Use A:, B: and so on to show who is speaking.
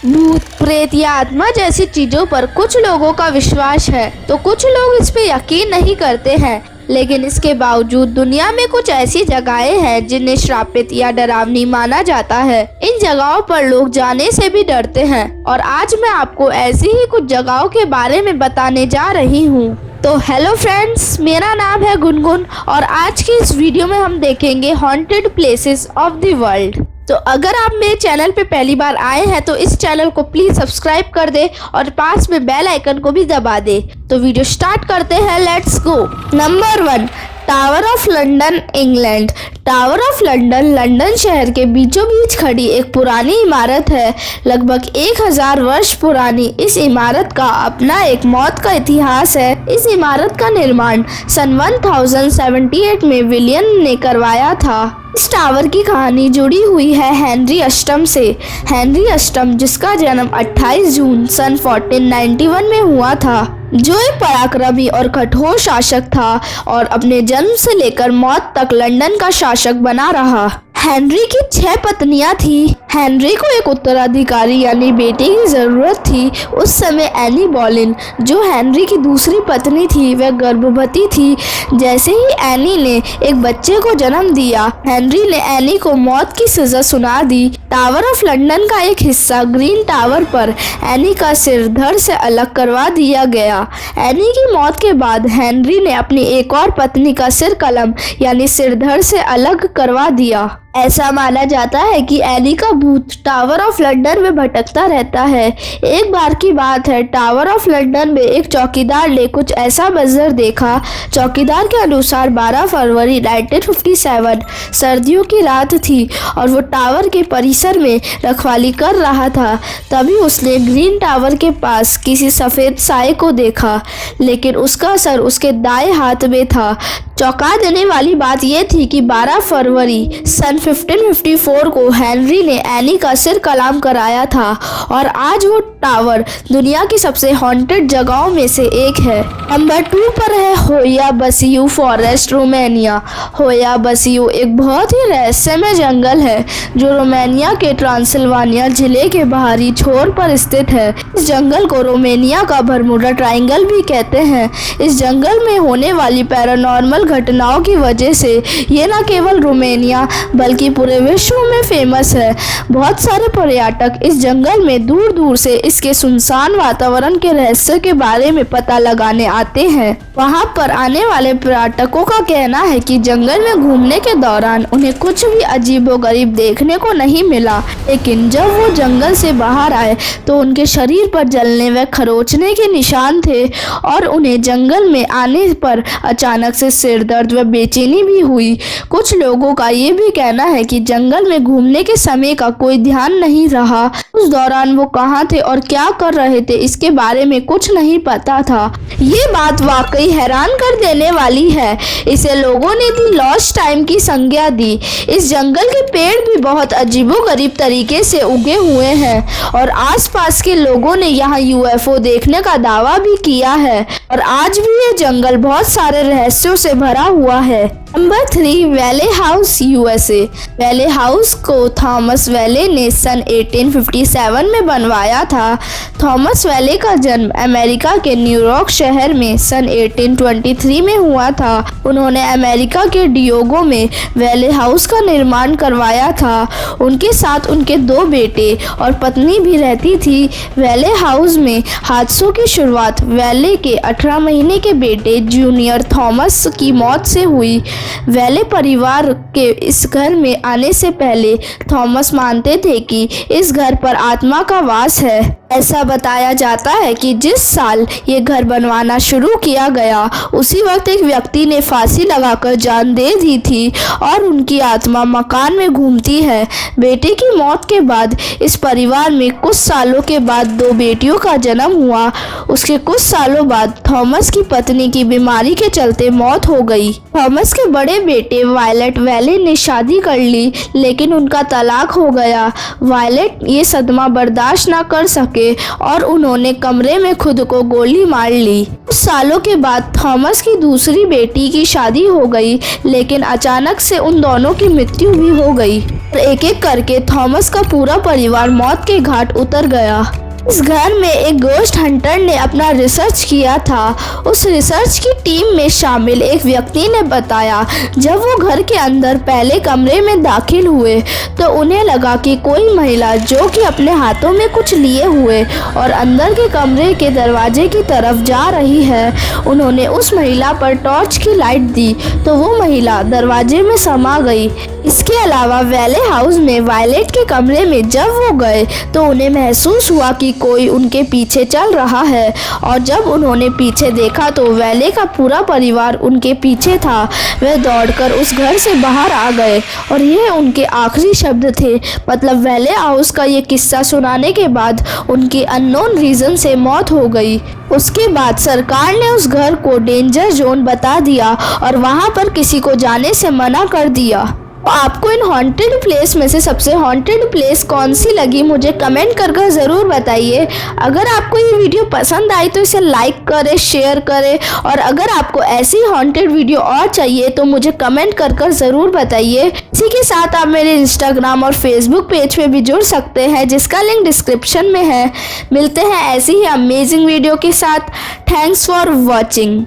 A: भूत, प्रेत या आत्मा जैसी चीजों पर कुछ लोगों का विश्वास है तो कुछ लोग इस पे यकीन नहीं करते हैं। लेकिन इसके बावजूद दुनिया में कुछ ऐसी जगहें हैं जिन्हें श्रापित या डरावनी माना जाता है। इन जगहों पर लोग जाने से भी डरते हैं और आज मैं आपको ऐसी ही कुछ जगहों के बारे में बताने जा रही हूँ। तो हेलो फ्रेंड्स, मेरा नाम है गुनगुन और आज की इस वीडियो में हम देखेंगे haunted places of the world. तो अगर आप मेरे चैनल पे पहली बार आए हैं तो इस चैनल को प्लीज सब्सक्राइब कर दे और पास में बेल आइकन को भी दबा दे। तो वीडियो स्टार्ट करते हैं, let's go. Number 1, tower of London, England. Tower of London London शहर के बीचों बीच खड़ी एक पुरानी इमारत है। लगभग 1000 वर्ष पुरानी इस इमारत का अपना एक मौत का इतिहास है। इस इमारत का निर्माण सन 1078 में विलियम ने करवाया था। इस टावर की कहानी जुड़ी हुई है हेनरी अष्टम से। हेनरी अष्टम, जिसका जन्म 28 जून सन 1491 में हुआ था, जो एक पराक्रमी और कठोर शासक था और अपने जन्म से लेकर मौत तक लंदन का शासक बना रहा। हेनरी की 6 पत्नियां थी। हेनरी को एक उत्तराधिकारी यानी बेटे की जरूरत थी। उस समय एनी बोलेन, जो हेनरी की दूसरी पत्नी थी, वह गर्भवती थी। जैसे ही एनी ने एक बच्चे को जन्म दिया, हेनरी ने एनी को मौत की सजा सुना दी। टावर ऑफ लंदन का एक हिस्सा ग्रीन टावर पर एनी का सिर धड़ से अलग करवा दिया गया। एनी की मौत के बाद हेनरी ने अपनी एक और पत्नी का सिर कलम यानी सिर धड़ से अलग करवा दिया। ऐसा माना जाता है कि एनी का भूत टावर ऑफ लंदन में भटकता रहता है। एक बार की बात है, टावर ऑफ लंदन में एक चौकीदार ने कुछ ऐसा मंजर देखा। चौकीदार के अनुसार 12 फरवरी 1957 सर्दियों की रात थी और वो टावर के परिसर में रखवाली कर रहा था। तभी उसने ग्रीन टावर के पास किसी सफ़ेद साए को देखा, लेकिन उसका सर उसके दाएं हाथ में था। चौंका देने वाली बात यह थी कि 12 फरवरी सन 1554 को हेनरी ने एनी का सिर कलाम कराया था और आज वो टावर दुनिया की सबसे हॉन्टेड जगहों में से एक है। नंबर 2 पर है होया बसियू फॉरेस्ट, रोमानिया। होया बसियू एक बहुत ही रहस्यमय जंगल है जो रोमानिया के ट्रांसिल्वानिया जिले के बाहरी छोर पर स्थित है। इस जंगल को रोमानिया का बरमूडा ट्रायंगल भी कहते हैं। इस जंगल में होने वाली पैरानॉर्मल घटनाओं की वजह से ये न केवल रोमानिया बल्कि पूरे विश्व में फेमस है। बहुत सारे पर्यटक इस जंगल में दूर दूर से इसके सुनसान वातावरण के रहस्य के बारे में पता लगाने आते हैं। वहां पर आने वाले पर्यटकों का कहना है कि जंगल में घूमने के दौरान उन्हें कुछ भी अजीबोगरीब देखने को नहीं मिला, लेकिन जब वो जंगल से बाहर आए तो उनके शरीर पर जलने व खरोचने के निशान थे और उन्हें जंगल में आने पर अचानक से सिर दर्द व बेचैनी भी हुई। कुछ लोगों का ये भी कहना है कि जंगल में घूमने के समय का कोई ध्यान नहीं रहा। उस दौरान वो कहाँ थे और क्या कर रहे थे इसके बारे में कुछ नहीं पता था। ये बात वाकई हैरान कर देने वाली है। इसे लोगों ने दी लॉस्ट टाइम की संज्ञा दी। इस जंगल के पेड़ भी बहुत अजीबोगरीब तरीके से उगे हुए हैं और आसपास के लोगों ने यहाँ UFO देखने का दावा भी किया है और आज भी ये जंगल बहुत सारे रहस्यों से भरा हुआ है। Number 3, Whaley house, USA। Whaley house को थॉमस वैले ने सन 1857 में बनवाया था। थॉमस वैले का जन्म अमेरिका के न्यूयॉर्क शहर में सन 1823 में हुआ था। उन्होंने अमेरिका के डियोगो में वैले हाउस का निर्माण करवाया था। उनके साथ उनके 2 बेटे और पत्नी भी रहती थी। वैले हाउस में हादसों की शुरुआत वैले के 18 महीने के बेटे जूनियर थॉमस की मौत से हुई। वैले परिवार के इस घर में आने से पहले थॉमस मानते थे कि इस घर पर आत्मा का वास है। ऐसा बताया जाता है कि जिस साल ये घर बनवाना शुरू किया गया उसी वक्त एक व्यक्ति ने फांसी लगाकर जान दे दी थी और उनकी आत्मा मकान में घूमती है। बेटे की मौत के बाद इस परिवार में कुछ सालों के बाद 2 बेटियों का जन्म हुआ। उसके कुछ सालों बाद थॉमस की पत्नी की बीमारी के चलते मौत हो गई। थॉमस के बड़े बेटे वायलेट वैले ने शादी कर ली, लेकिन उनका तलाक हो गया। वायलेट ये सदमा बर्दाश्त न कर सके सके और उन्होंने कमरे में खुद को गोली मार ली। कुछ सालों के बाद थॉमस की दूसरी बेटी की शादी हो गई, लेकिन अचानक से उन दोनों की मृत्यु भी हो गई। एक एक करके थॉमस का पूरा परिवार मौत के घाट उतर गया। इस घर में एक गोस्ट हंटर ने अपना रिसर्च किया था। उस रिसर्च की टीम में शामिल एक व्यक्ति ने बताया, जब वो घर के अंदर पहले कमरे में दाखिल हुए तो उन्हें लगा कि कोई महिला जो कि अपने हाथों में कुछ लिए हुए और अंदर के कमरे के दरवाजे की तरफ जा रही है। उन्होंने उस महिला पर टॉर्च की लाइट दी तो वो महिला दरवाजे में समा गई। इसके अलावा वैले हाउस में वायलेट के कमरे में जब वो गए तो उन्हें महसूस हुआ कि कोई उनके पीछे चल रहा है, और जब उन्होंने पीछे देखा तो वैले का पूरा परिवार उनके पीछे था। वे दौड़कर उस घर से बाहर आ गए और ये उनके आखिरी शब्द थे। मतलब वैले हाउस का ये किस्सा सुनाने के बाद उनकी अननोन रीजन से मौत हो गई। उसके बाद सरकार ने उस घर को डेंजर जोन बता दिया और वहाँ पर किसी को जाने से मना कर दिया। आपको इन हॉन्टेड प्लेस में से सबसे हॉन्टेड प्लेस कौन सी लगी मुझे कमेंट कर ज़रूर बताइए। अगर आपको ये वीडियो पसंद आई तो इसे लाइक करें, शेयर करें, और अगर आपको ऐसी हॉन्टेड वीडियो और चाहिए तो मुझे कमेंट कर ज़रूर बताइए। इसी के साथ आप मेरे इंस्टाग्राम और फेसबुक पेज पे भी जुड़ सकते हैं, जिसका लिंक डिस्क्रिप्शन में है। मिलते हैं ऐसी ही अमेजिंग वीडियो के साथ। Thanks for watching.